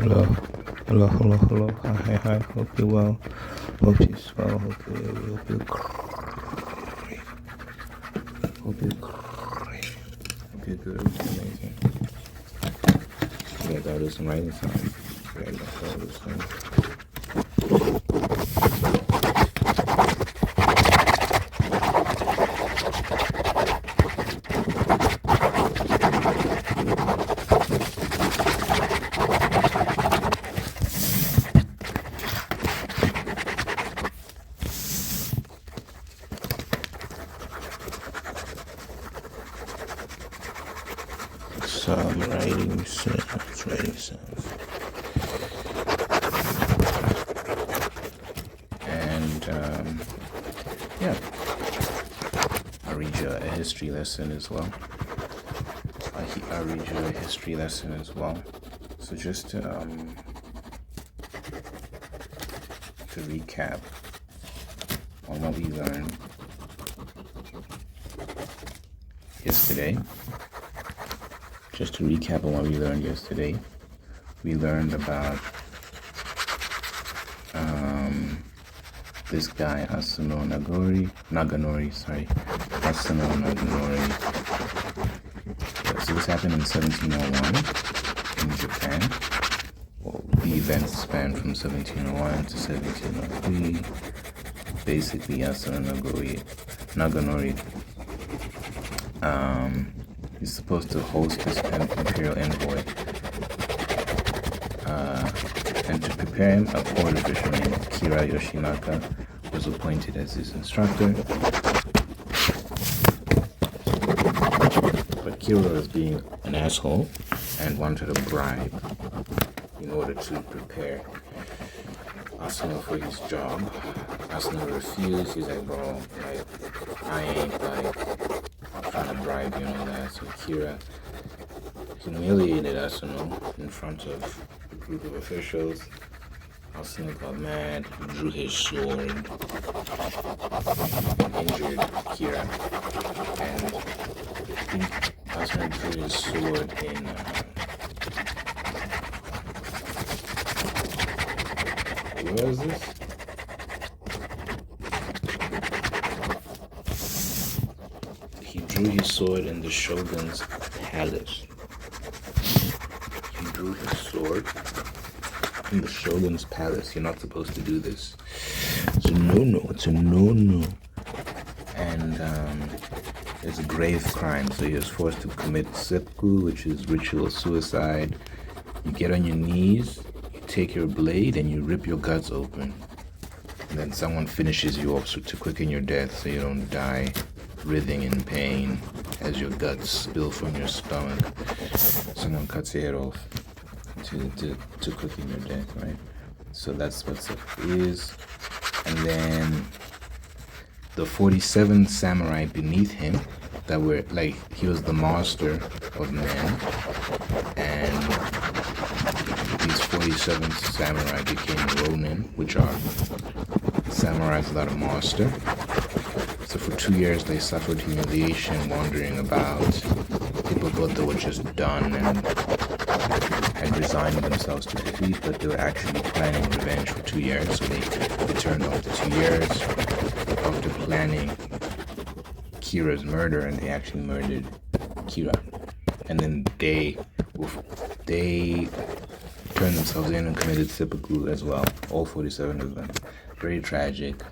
Hello, hello, hello, hello. Hi, hi, hi. Hope you're well. Hope you're well. Hope you're great. Hope you're great. Hope you're good. Amazing. Yeah, that is some writing sound. Yeah, that's all this thing. Some writing sounds. And, yeah. I'll read you a history lesson as well. I'll read you a history lesson as well. So just to recap on what we learned yesterday. Just to recap on what we learned yesterday, we learned about this guy Asuno Naganori. So this happened in 1701 in Japan. Well, the events spanned from 1701 to 1703. Basically, Asuno Naganori he's supposed to host this imperial envoy, and to prepare him, a court official named Kira Yoshinaka was appointed as his instructor. But Kira was being an asshole and wanted a bribe in order to prepare Asuno for his job. Asuno refused. He's like, bro, like, I ain't like trying to bribe you and all that. So Kira humiliated Asuno in front of a group of officials. Asuno got mad, drew his sword, injured Kira, and I think Asuno drew his sword in where was this? He drew his sword in the shogun's palace. He drew his sword in the shogun's palace. You're not supposed to do this. It's a no-no. It's a no-no. And it's a grave crime. So he was forced to commit seppuku, which is ritual suicide. You get on your knees, you take your blade, and you rip your guts open. And then someone finishes you off to quicken your death so you don't die writhing in pain as your guts spill from your stomach. Someone cuts your head off to quicken your death, right? So that's what seppuku is. And then the 47 samurai beneath him that were like, he was the master of men, and these 47 samurai became Ronin, which are samurais without a master. So for 2 years they suffered humiliation wandering about. People thought they were just done and had resigned themselves to defeat, but they were actually planning revenge for 2 years. So they returned after 2 years after planning Kira's murder, and they actually murdered Kira. And then they turned themselves in and committed seppuku as well, all 47 of them. Very tragic,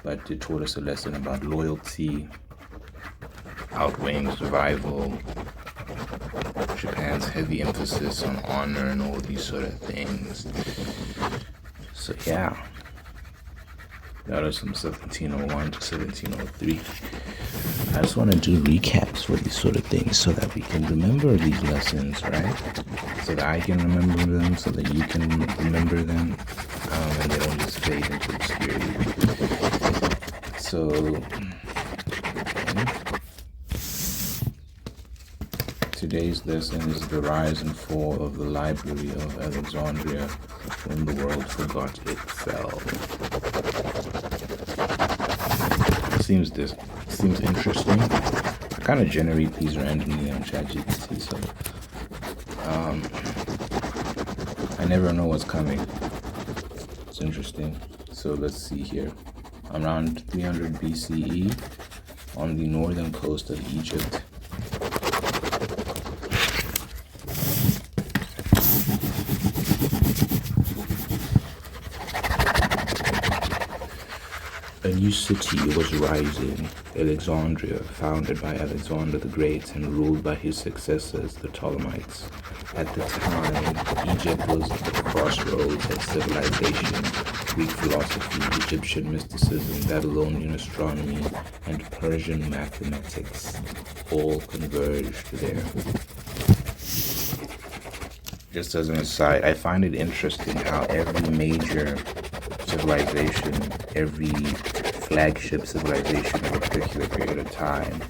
but it taught us a lesson about loyalty outweighing survival, Japan's heavy emphasis on honor and all these sort of things. So yeah, that was from 1701 to 1703. I just want to do recaps for these sort of things so that we can remember these lessons, right? So that I can remember them, so that you can remember them, and they don't just fade into obscurity. So, today's lesson is the rise and fall of the library of Alexandria when the world forgot it fell. Seems interesting. I kind of generate these randomly on ChatGPT, so I never know what's coming. It's interesting. So let's see here. Around 300 BCE on the northern coast of Egypt. A new city was rising, Alexandria, founded by Alexander the Great and ruled by his successors, the Ptolemies. At the time, Egypt was at the crossroads of civilization. Greek philosophy, Egyptian mysticism, Babylonian astronomy, and Persian mathematics all converged there. Just as an aside, I find it interesting how every major civilization, every flagship civilization of a particular period of time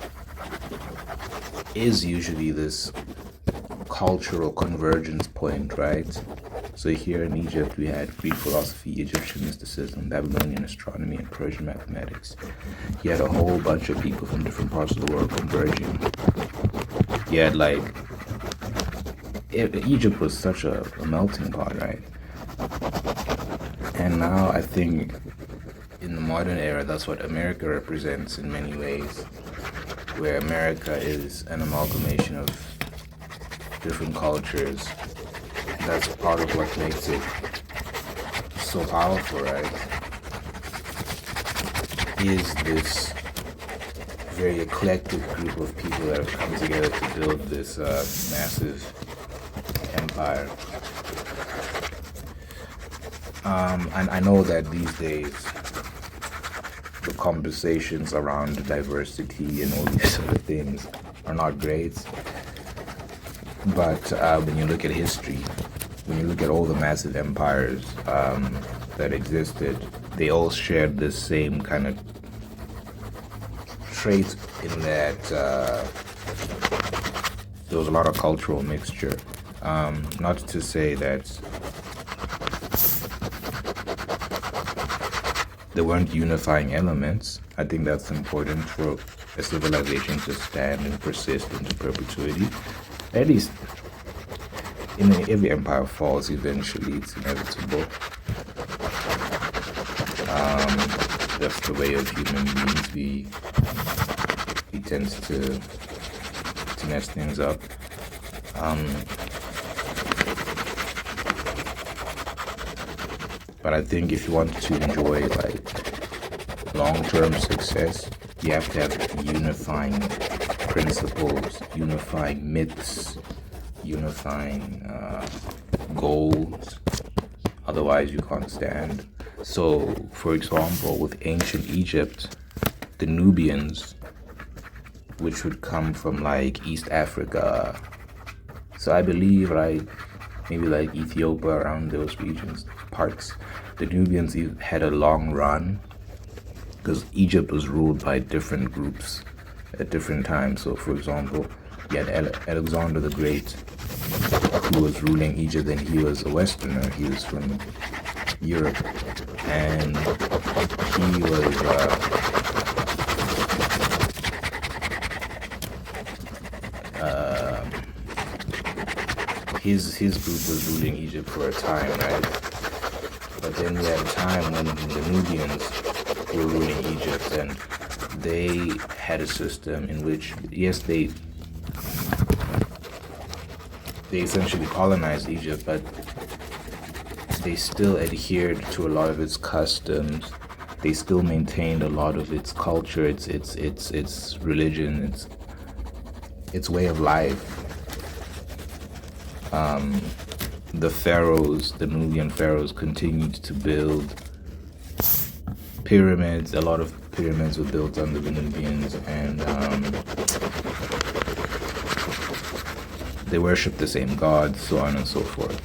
is usually this cultural convergence point, right? So here in Egypt, we had Greek philosophy, Egyptian mysticism, Babylonian astronomy, and Persian mathematics. You had a whole bunch of people from different parts of the world converging. You had Egypt was such a melting pot, right? And now I think in the modern era, that's what America represents in many ways, where America is an amalgamation of different cultures. That's part of what makes it so powerful, right? Is this very eclectic group of people that have come together to build this massive empire. And I know that these days the conversations around diversity and all these sort of things are not great. But when you look at history, when you look at all the massive empires that existed, they all shared this same kind of trait in that there was a lot of cultural mixture. Not to say that there weren't unifying elements. I think that's important for a civilization to stand and persist into perpetuity. At least every empire falls eventually, it's inevitable. That's the way of human beings. We tend to mess things up. But I think if you want to enjoy long-term success, you have to have unifying principles, unifying myths, unifying goals. Otherwise, you can't stand. So, for example, with ancient Egypt, the Nubians, which would come from East Africa, so I believe maybe Ethiopia, around those regions, parts, the Nubians had a long run because Egypt was ruled by different groups at different times. So, for example, you had Alexander the Great, who was ruling Egypt, and he was a Westerner. He was from Europe, and he was his group was ruling Egypt for a time, right? But then we had a time when the Nubians were ruling Egypt, and they had a system in which, yes, they essentially colonized Egypt, but they still adhered to a lot of its customs. They still maintained a lot of its culture, its religion, its way of life. The pharaohs, the Nubian pharaohs, continued to build pyramids. A lot of pyramids were built under the Nubians, and they worshipped the same gods, so on and so forth.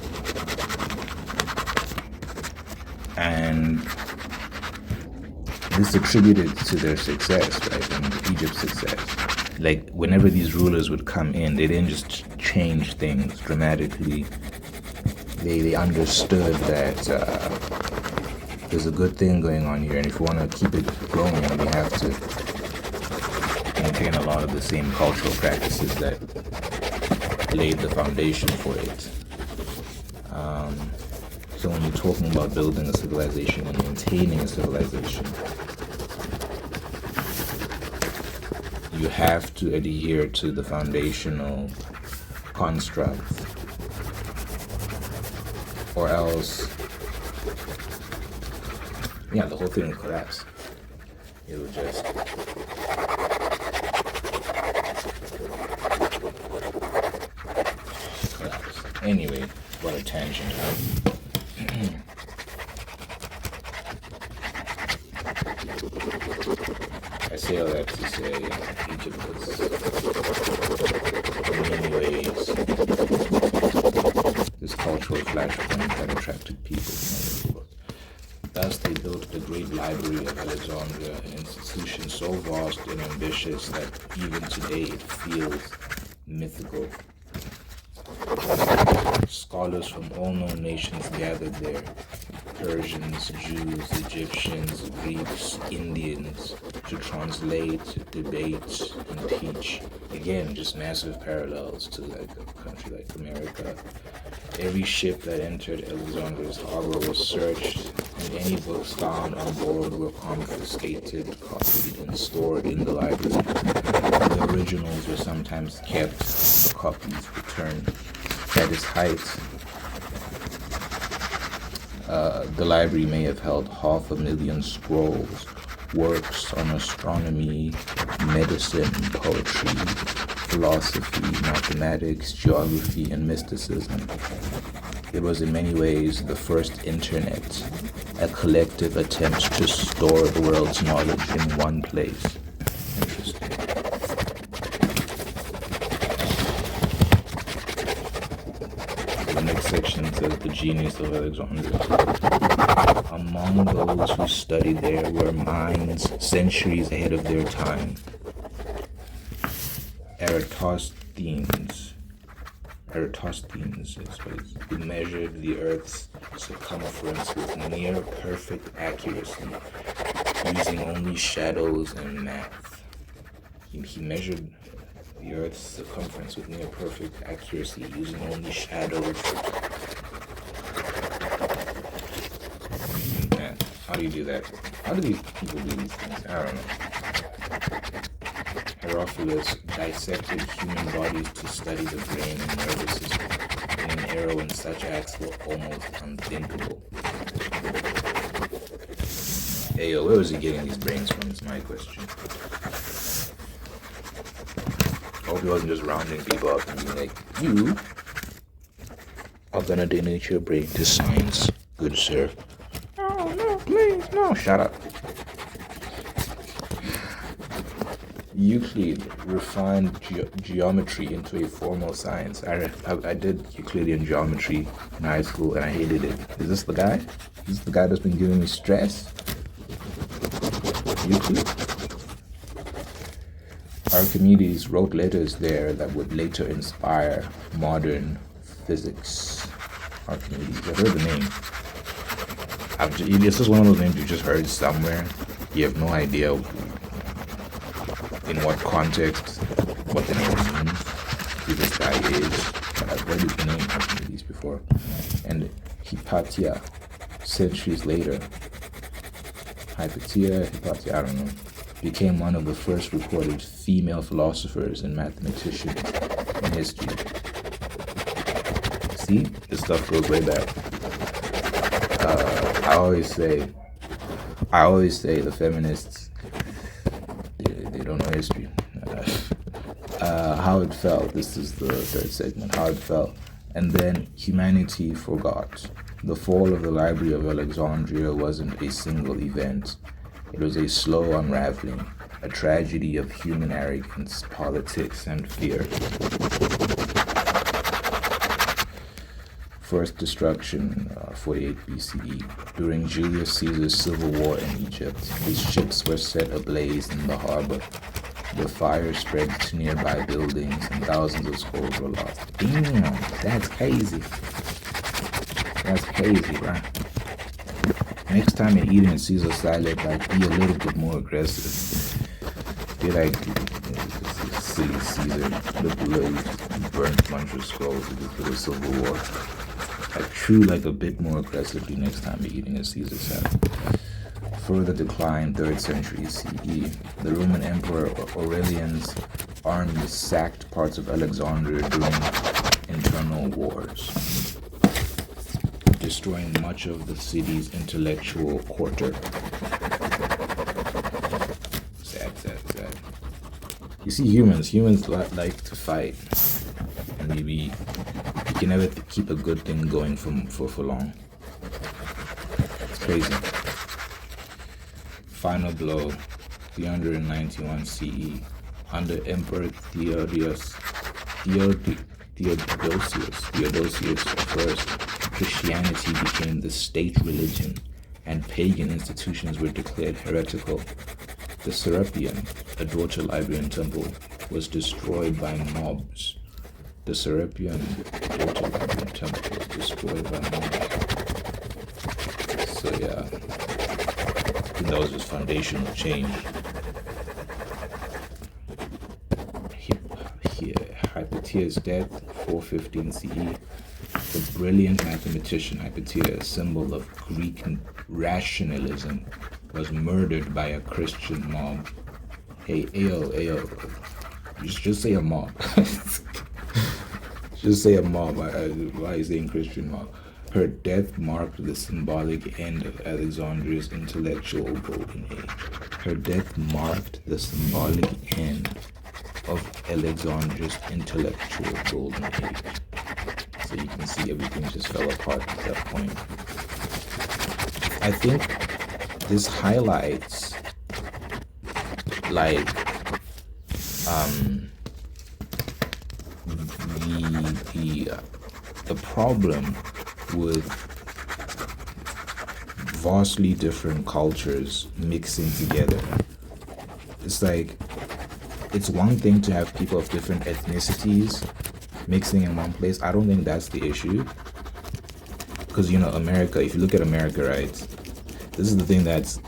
And this attributed to their success, right, and Egypt's success. Whenever these rulers would come in, they didn't just change things dramatically. They understood that there's a good thing going on here, and if you want to keep it growing, we have to maintain a lot of the same cultural practices that laid the foundation for it. So when you're talking about building a civilization and maintaining a civilization, you have to adhere to the foundational constructs, or else, yeah, the whole thing will collapse. It will just collapse. Anyway, what a tangent, huh? I say all that to say Egypt was, in many ways, this cultural flashpoint that attracted people from all over. Thus, they built the great library of Alexandria, an institution so vast and ambitious that even today it feels mythical. Scholars from all known nations gathered there. Persians, Jews, Egyptians, Greeks, Indians, to translate, debate, and teach. Again, just massive parallels to like a country like America. Every ship that entered Alexandria's harbor was searched, and any books found on board were confiscated, copied, and stored in the library. The originals were sometimes kept, the copies returned. At its height, the library may have held 500,000 scrolls, works on astronomy, medicine, poetry, philosophy, mathematics, geography, and mysticism. It was in many ways the first internet, a collective attempt to store the world's knowledge in one place. Interesting. The next section says the genius of Alexandria. Among those who studied there were minds centuries ahead of their time. Eratosthenes is what it is. He measured the Earth's circumference with near perfect accuracy, using only shadows and math. He measured the Earth's circumference with near perfect accuracy, using only shadows. Man, how do you do that? How do these people do these things? I don't know. Herophilus dissected human bodies to study the brain and nervous system, in an era when such acts were almost unthinkable. Hey, yo, where was he getting these brains from is my question. I hope he wasn't just rounding people up and being like, you are gonna donate your brain to science, good sir. Oh, no, please, no, shut up. Euclid refined geometry into a formal science. I did Euclidean geometry in high school and I hated it. Is this the guy? Is this the guy that's been giving me stress? Euclid? Archimedes wrote letters there that would later inspire modern physics. Archimedes, I heard the name. This is one of those names you just heard somewhere. You have no idea in what context, what the name means, who this guy is. But I've heard the name Archimedes before. And Hypatia, centuries later, Hypatia, I don't know, became one of the first recorded female philosophers and mathematicians in history. See, this stuff goes way back. I always say the feminists, they don't know history. How it fell. This is the third segment. How it fell. And then humanity forgot. The fall of the Library of Alexandria wasn't a single event. It was a slow unraveling, a tragedy of human arrogance, politics, and fear. First destruction, 48 BCE. During Julius Caesar's civil war in Egypt, his ships were set ablaze in the harbor. The fire spread to nearby buildings and thousands of scrolls were lost. Damn, that's crazy. That's crazy, right? Next time you're eating a Caesar salad, like, be a little bit more aggressive. Be like, silly Caesar, look, you burnt a bunch of scrolls for the civil war. chew like a bit more aggressively next time you're eating a Caesar salad. Further decline, 3rd century CE. The Roman Emperor Aurelian's army sacked parts of Alexandria during internal wars, destroying much of the city's intellectual quarter. Sad, sad, sad. You see, humans like to fight, and maybe you can never keep a good thing going for long. It's crazy. Final blow, 391 CE, under Emperor Theodosius I, Christianity became the state religion, and pagan institutions were declared heretical. The Serapeum, a daughter Liberian temple, was destroyed by mobs. The Serapeum, daughter Liberian temple, was destroyed by mobs. So yeah, I think that was just foundational change. Hypatia's death, 415 CE. The brilliant mathematician Hypatia, a symbol of Greek rationalism, was murdered by a Christian mob. Hey, ayo, just say a mob. Just say a mob. Why are you saying Christian mob? Her death marked the symbolic end of Alexandria's intellectual golden age. Her death marked the symbolic end of Alexandria's intellectual golden age. So you can see everything just fell apart at that point. I think this highlights like the problem with vastly different cultures mixing together. It's like, it's one thing to have people of different ethnicities mixing in one place. I don't think that's the issue. Because, you know, America, if you look at America, right, this is the thing that's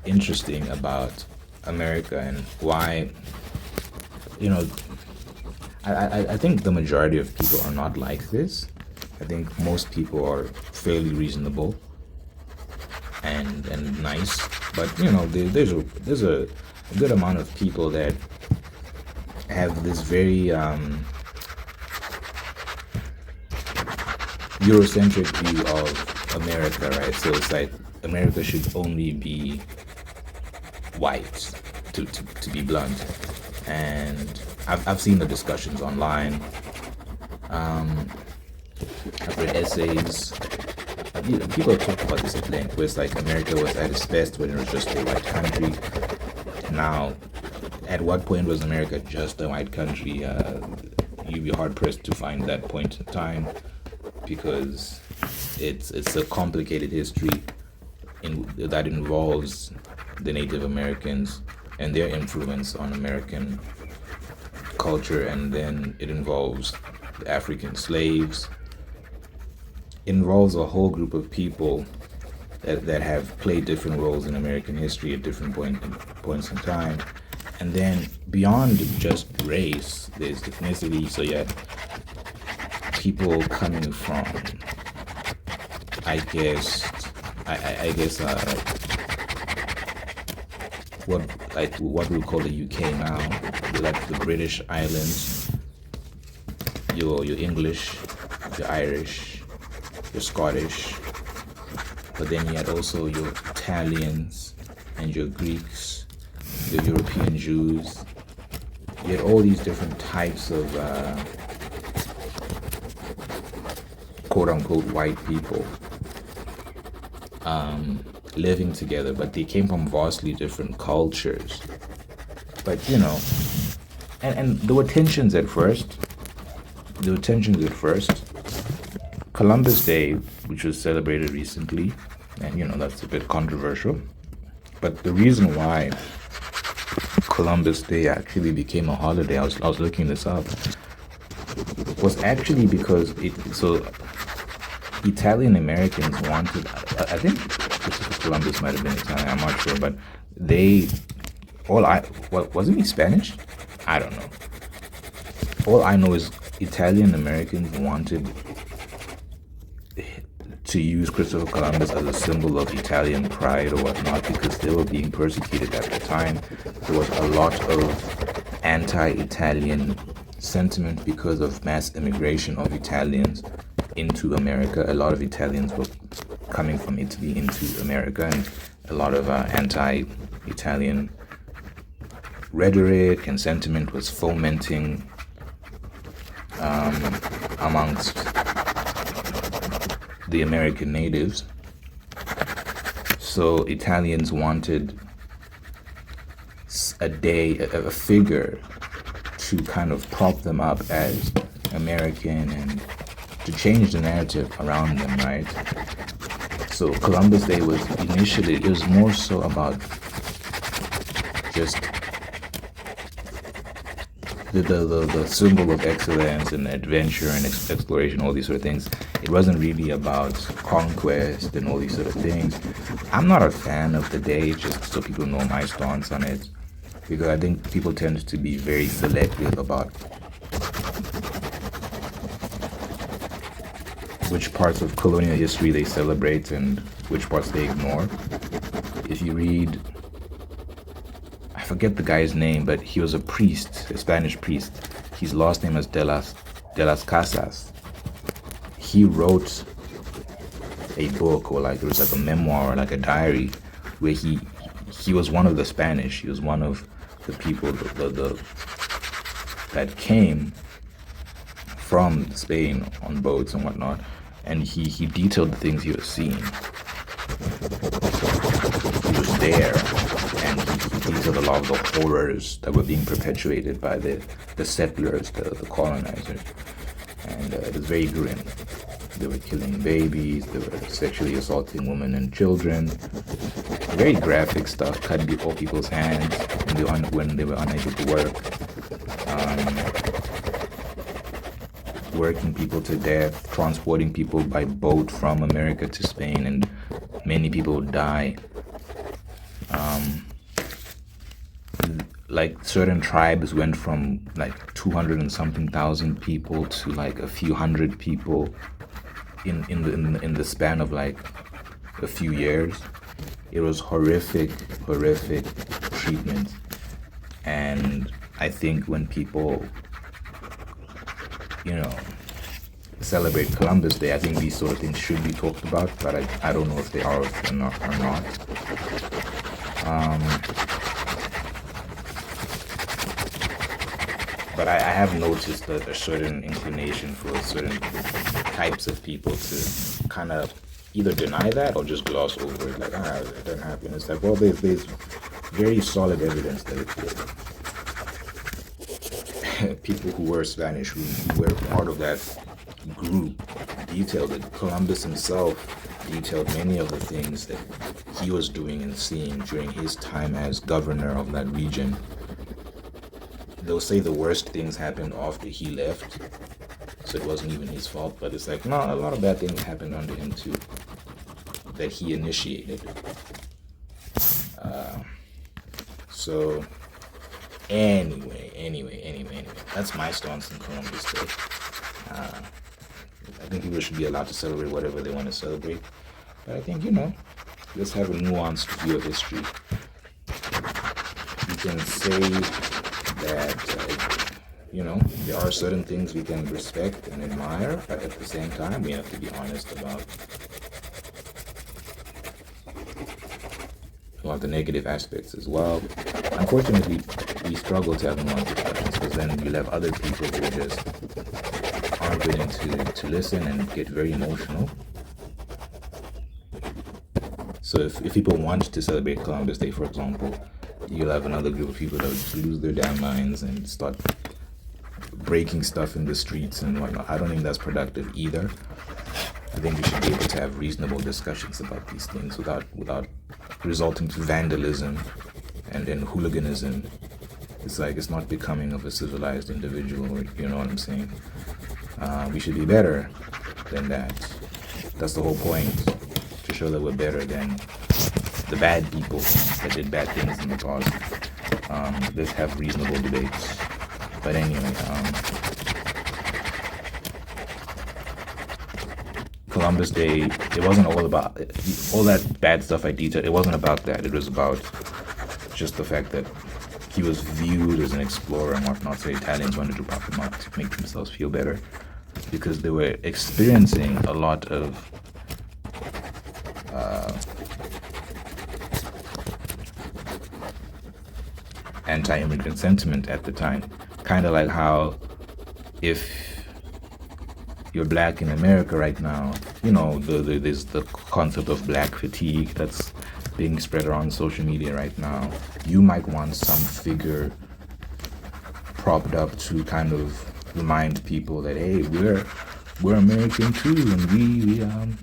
interesting about America and why, you know, I think the majority of people are not like this. I think most people are fairly reasonable and nice, but you know, there's a good amount of people that have this very Eurocentric view of America, right? So it's like America should only be white, to be blunt. And I've seen the discussions online. I've read essays. People talk about this at length, where it's like America was at its best when it was just a white country. Now, at what point was America just a white country? You'd be hard pressed to find that point in time, because it's a complicated history that involves the Native Americans and their influence on American culture, and then it involves the African slaves. It involves a whole group of people that have played different roles in American history at different points in time. And then beyond just race, there's ethnicity. So you had people coming from, I guess, what we call the UK now, like the British Islands, your English, your Irish, your Scottish, but then you had also your Italians and your Greeks, your European Jews. You had all these different types of quote-unquote white people living together, but they came from vastly different cultures. But you know, and there were tensions at first. Columbus Day, which was celebrated recently, and you know, that's a bit controversial, but the reason why Columbus Day actually became a holiday, I was looking this up, was actually because Italian Americans wanted, I think Christopher Columbus might have been Italian, I'm not sure, but wasn't he Spanish? I don't know. All I know is Italian Americans wanted to use Christopher Columbus as a symbol of Italian pride or whatnot, because they were being persecuted at the time. There was a lot of anti-Italian sentiment because of mass immigration of Italians into America. A lot of Italians were coming from Italy into America, and a lot of anti-Italian rhetoric and sentiment was fomenting amongst the American natives. So Italians wanted a figure to kind of prop them up as American and to change the narrative around them, right? So Columbus Day was initially, it was more so about just the symbol of excellence and adventure and exploration, all these sort of things. It wasn't really about conquest and all these sort of things. I'm not a fan of the day, just so people know my stance on it, because I think people tend to be very selective about which parts of colonial history they celebrate and which parts they ignore. If you read, I forget the guy's name, but he was a priest, a Spanish priest. His last name is de las Casas. He wrote a book, or like it was like a memoir or like a diary, where he was one of the Spanish. He was one of the people that came from Spain on boats and whatnot, and he detailed the things he was seeing. He was there, and he detailed a lot of the horrors that were being perpetuated by the settlers, the colonizers, and it was very grim. They were killing babies, they were sexually assaulting women and children. Very graphic stuff, cutting off people's hands when they were unable to work. Working people to death, transporting people by boat from America to Spain, and many people die. Like certain tribes went from like 200 and something thousand people to like a few hundred people in the span of like a few years. It was horrific treatment. And I think when people, celebrate Columbus Day, I think these sort of things should be talked about, but I don't know if they are or not. But I have noticed a certain inclination for certain types of people to kind of either deny that or just gloss over it, like, it doesn't happen. It's like, well, there's very solid evidence that it did. People who were Spanish, who were part of that group, detailed it. Columbus himself detailed many of the things that he was doing and seeing during his time as governor of that region. They'll say the worst things happened after he left, so it wasn't even his fault, but it's like, no, a lot of bad things happened under him too, that he initiated. So anyway, that's my stance on Columbus Day. I think people should be allowed to celebrate whatever they want to celebrate, but I think, let's have a nuanced view of history. You can say that, there are certain things we can respect and admire, but at the same time, we have to be honest about the negative aspects as well. Unfortunately, we struggle to have nuanced discussions, because then you'll have other people who just aren't willing to listen and get very emotional. So if people want to celebrate Columbus Day, for example, you'll have another group of people that will just lose their damn minds and start breaking stuff in the streets and whatnot. I don't think that's productive either. I think we should be able to have reasonable discussions about these things without resulting to vandalism and then hooliganism. It's like, it's not becoming of a civilized individual, or, you know what I'm saying? We should be better than that. That's the whole point, to show that we're better than the bad people that did bad things in the past. Let's have reasonable debates. But anyway, Columbus Columbus Day, it wasn't all about all that bad stuff I detailed. It wasn't about that. It was about just the fact that he was viewed as an explorer and whatnot. So Italians wanted to prop him up to make themselves feel better, because they were experiencing a lot of anti-immigrant sentiment at the time. Kind of like how if you're black in America right now, you know, there's the concept of black fatigue that's being spread around social media right now. You might want some figure propped up to kind of remind people that, hey, we're American too, and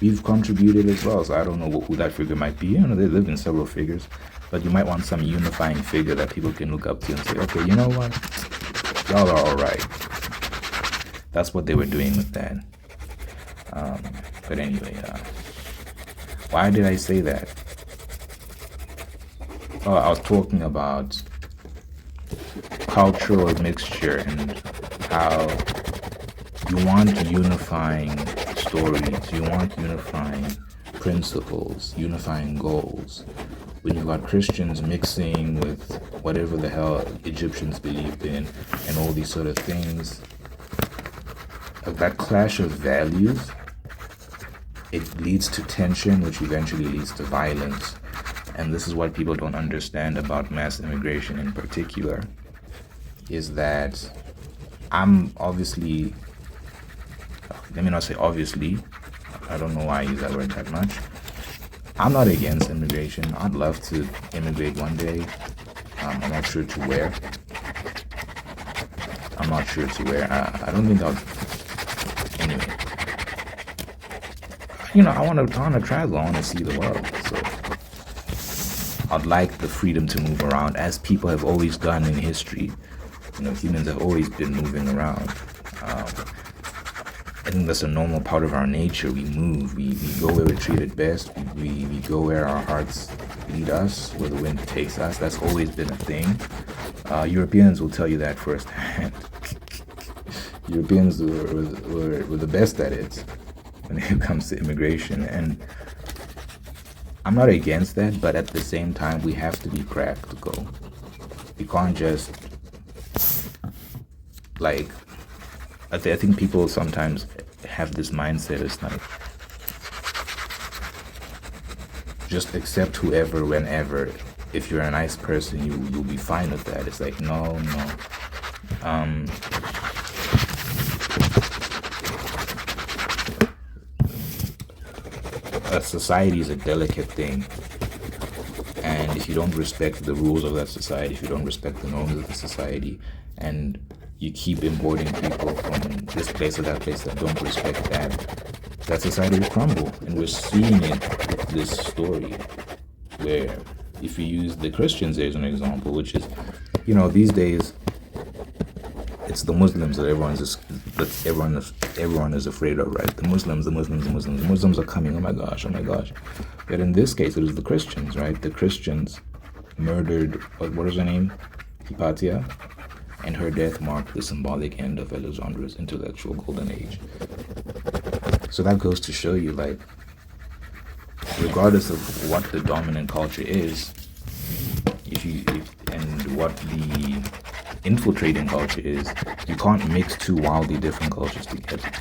we've contributed as well. So I don't know who that figure might be. You know, they live in several figures, but you might want some unifying figure that people can look up to and say, okay, you know what, y'all are all right. That's what they were doing with that. But anyway, why did I say that? Oh, I was talking about cultural mixture and how you want unifying stories, you want unifying principles, unifying goals. When you got Christians mixing with whatever the hell Egyptians believed in and all these sort of things, that clash of values, it leads to tension, which eventually leads to violence. And this is what people don't understand about mass immigration in particular, is that I'm obviously, let me not say obviously, I don't know why I use that word that much. I'm not against immigration. I'd love to immigrate one day. I'm not sure to where. I don't think I'll, anyway. You know, I want to travel. I want to see the world. So I'd like the freedom to move around, as people have always done in history. You know, humans have always been moving around. I think that's a normal part of our nature. We move. We go where we're treated best. We go where our hearts lead us, where the wind takes us. That's always been a thing. Europeans will tell you that firsthand. Europeans were the best at it when it comes to immigration. And I'm not against that, but at the same time, we have to be practical. We can't just, like, I think people sometimes have this mindset. It's like, just accept whoever, whenever. If you're a nice person, you'll be fine with that. It's like, no. A society is a delicate thing. And if you don't respect the rules of that society, if you don't respect the norms of the society, and you keep importing people from this place or that place that don't respect that society will crumble. And we're seeing it with this story, where if you use the Christians as an example, which is, you know, these days, it's the Muslims that everyone is afraid of, right? The Muslims are coming, oh my gosh. But in this case, it was the Christians, right? The Christians murdered, what is her name? Hypatia. And her death marked the symbolic end of Alexandria's intellectual golden age. So that goes to show you, like, regardless of what the dominant culture is, and what the infiltrating culture is, you can't mix two wildly different cultures together.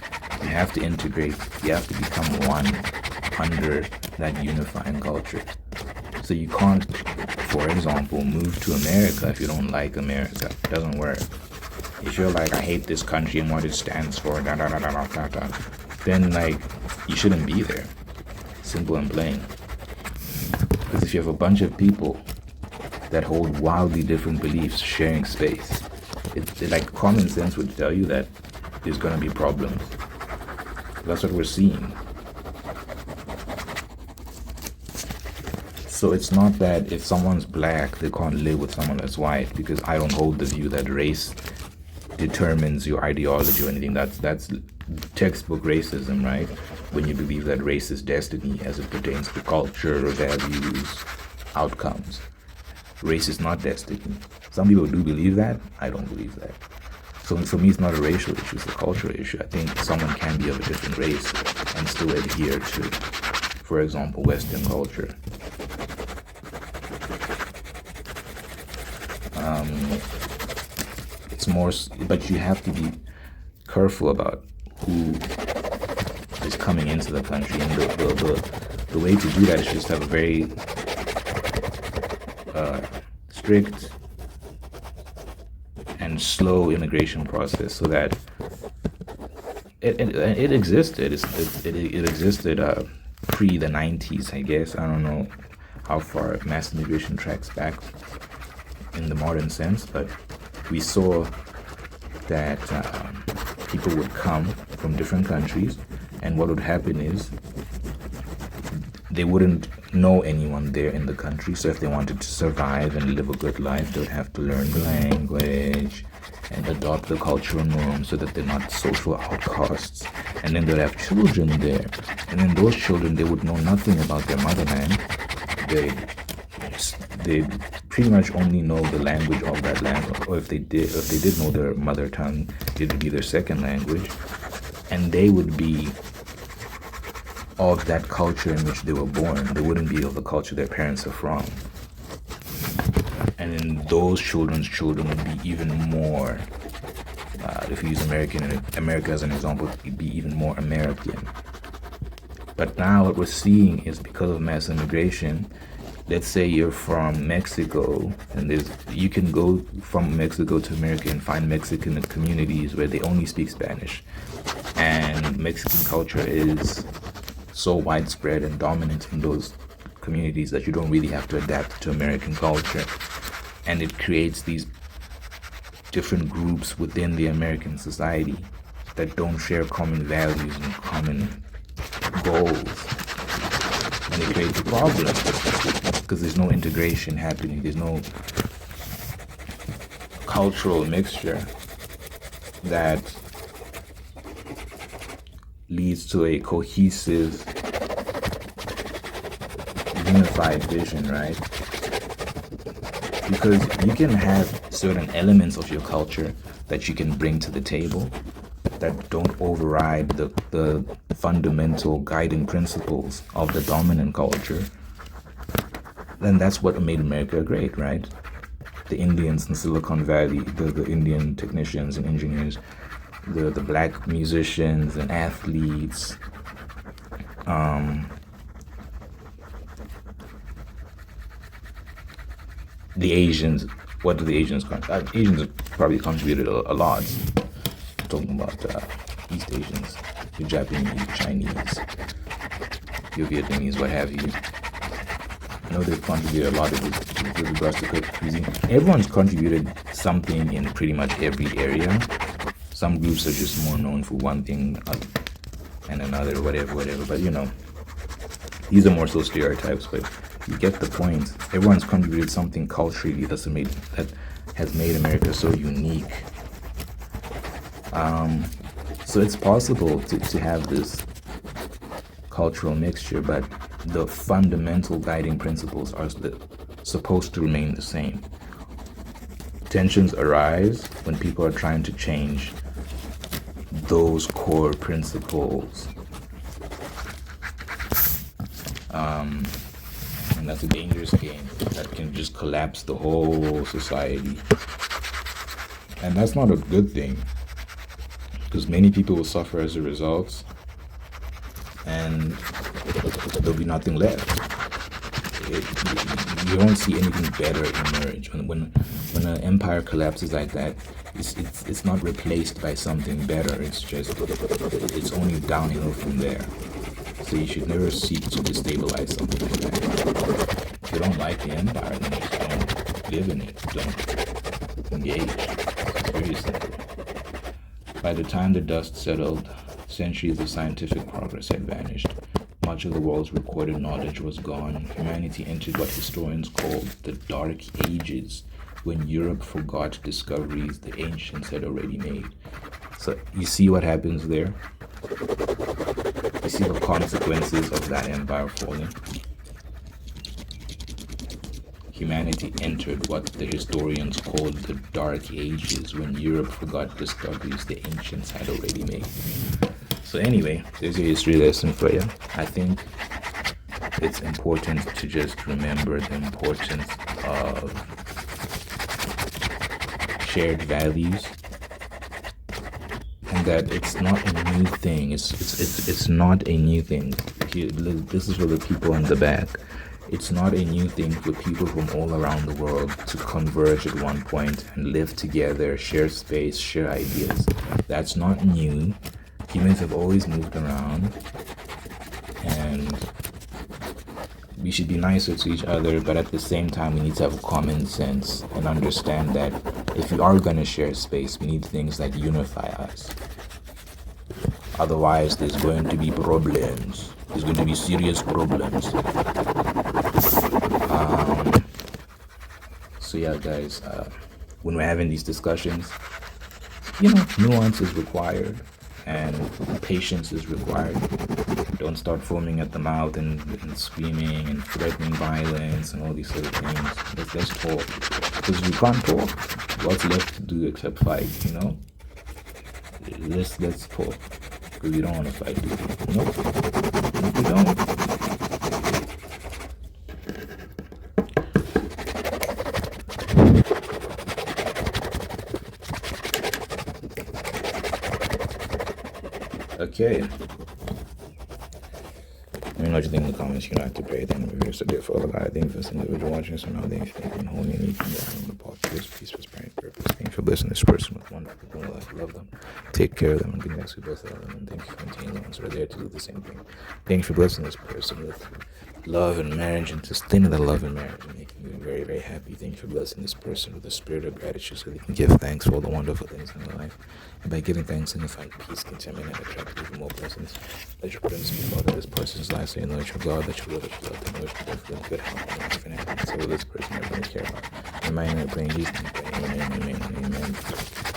You have to integrate. You have to become one under that unifying culture. So you can't, for example, move to America if you don't like America. It doesn't work. If you're like, I hate this country and what it stands for, then, like, you shouldn't be there. Simple and plain. Because if you have a bunch of people that hold wildly different beliefs sharing space, it like, common sense would tell you that there's going to be problems. That's what we're seeing. So it's not that if someone's black, they can't live with someone that's white, because I don't hold the view that race determines your ideology or anything. That's textbook racism, right? When you believe that race is destiny as it pertains to culture, values, outcomes. Race is not destiny. Some people do believe that. I don't believe that. So for me, it's not a racial issue, it's a cultural issue. I think someone can be of a different race and still adhere to, for example, Western culture. It's more, but you have to be careful about who is coming into the country. And the way to do that is just have a very strict and slow immigration process, so that it existed. It existed pre the 90s, I guess. I don't know how far mass immigration tracks back in the modern sense, but we saw that people would come from different countries, and what would happen is they wouldn't know anyone there in the country. So if they wanted to survive and live a good life, they would have to learn the language and adopt the cultural norms so that they're not social outcasts. And then they'd have children there, and then those children, they would know nothing about their motherland. They pretty much only know the language of that land, or if they did know their mother tongue, it would be their second language, and they would be of that culture in which they were born. They wouldn't be of the culture their parents are from. And then those children's children would be even more, if you use America as an example, it'd be even more American. But now what we're seeing is, because of mass immigration, let's say you're from Mexico, and you can go from Mexico to America and find Mexican communities where they only speak Spanish. And Mexican culture is so widespread and dominant in those communities that you don't really have to adapt to American culture. And it creates these different groups within the American society that don't share common values and common goals. And it creates a problem because there's no integration happening. There's no cultural mixture that leads to a cohesive, unified vision, right? Because you can have certain elements of your culture that you can bring to the table that don't override the fundamental guiding principles of the dominant culture. Then that's what made America great, right? The Indians in Silicon Valley, the Indian technicians and engineers, the black musicians and athletes, the Asians. What do the Asians contribute? Asians have probably contributed a lot. I'm talking about East Asians, your Japanese, Chinese, your Vietnamese, what have you. I know they've contributed a lot with regards to cuisine. Everyone's contributed something in pretty much every area. Some groups are just more known for one thing and another, whatever. But these are more so stereotypes, but you get the point. Everyone's contributed something culturally that has made America so unique. So it's possible to have this cultural mixture, but the fundamental guiding principles are supposed to remain the same. Tensions arise when people are trying to change those core principles. And that's a dangerous game that can just collapse the whole society. And that's not a good thing, because many people will suffer as a result, and there'll be nothing left. You don't see anything better emerge. When an empire collapses like that, it's not replaced by something better. It's only downhill from there. So you should never seek to destabilize something like that. If you don't like the empire, then just don't live in it. Don't engage. It's very simple. By the time the dust settled, centuries of scientific progress had vanished. Much of the world's recorded knowledge was gone. Humanity entered what historians called the Dark Ages, when Europe forgot discoveries the ancients had already made. So you see what happens there? You see the consequences of that empire falling? humanity entered what the historians called the Dark Ages, when Europe forgot discoveries the ancients had already made. So anyway, there's a history lesson for you. I think it's important to just remember the importance of shared values, and that it's not a new thing. It's not a new thing. This is for the people in the back. It's not a new thing for people from all around the world to converge at one point and live together, share space, share ideas. That's not new. Humans have always moved around, and we should be nicer to each other, but at the same time we need to have common sense and understand that if we are going to share space, we need things that unify us. Otherwise, there's going to be problems. There's going to be serious problems. So yeah, guys, when we're having these discussions, nuance is required and patience is required. Don't start foaming at the mouth and screaming and threatening violence and all these sort of things. Let's talk. Because if we can't talk, what's left to do except fight, Let's talk. Because we don't want to fight, do we? Nope, we don't. Okay. Let me know what you think in the comments. You don't have to pray. Then we're so dear for all of God. Thank you for this individual watching us and all things. Thank you and holding anything down in the part of this peace, prosperity, purpose. Thank you for blessing this person with wonderful people. Love them. Take care of them and give thanks for both of them. And thank you for maintaining the ones who are there to do the same thing. Thank you for blessing this person with love and marriage and sustaining the love and marriage and making you very, very happy. Thank you for blessing this person with a spirit of gratitude so they can give thanks for all the wonderful things in their life. And by giving thanks and find peace, contentment, and attract even more blessings. Let your presence be part of this person's life. Say, know that you're God, that you love, that you love, that you love, that good health, and life and happiness. So this person everyone care about. In my name, I pray in Jesus' name. Amen, amen, amen.